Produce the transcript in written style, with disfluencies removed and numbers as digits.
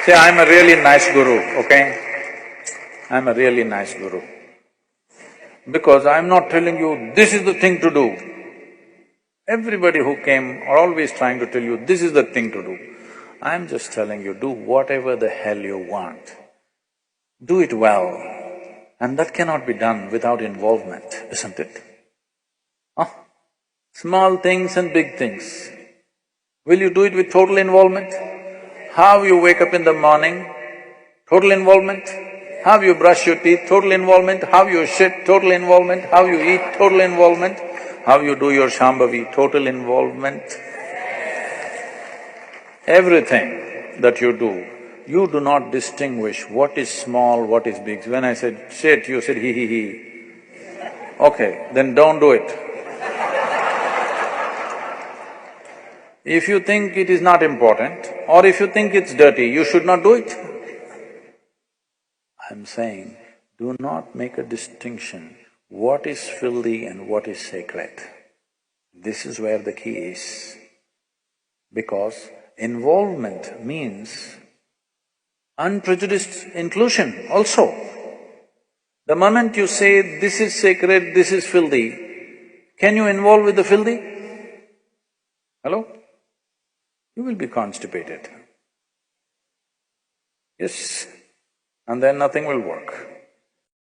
See, I'm a really nice guru, okay? I'm a really nice guru. Because I'm not telling you, this is the thing to do. Everybody who came are always trying to tell you, this is the thing to do. I'm just telling you, do whatever the hell you want. Do it well. And that cannot be done without involvement, isn't it? Huh? Small things and big things. Will you do it with total involvement? How you wake up in the morning, total involvement. How you brush your teeth, total involvement. How you shit, total involvement. How you eat, total involvement. How you do your Shambhavi, total involvement. Everything that you do not distinguish what is small, what is big. When I said shit, you said he. Okay, then don't do it. If you think it is not important, or if you think it's dirty, you should not do it. I'm saying, do not make a distinction what is filthy and what is sacred. This is where the key is. Because involvement means unprejudiced inclusion also. The moment you say, this is sacred, this is filthy, can you involve with the filthy? Hello? You will be constipated. Yes, and then nothing will work.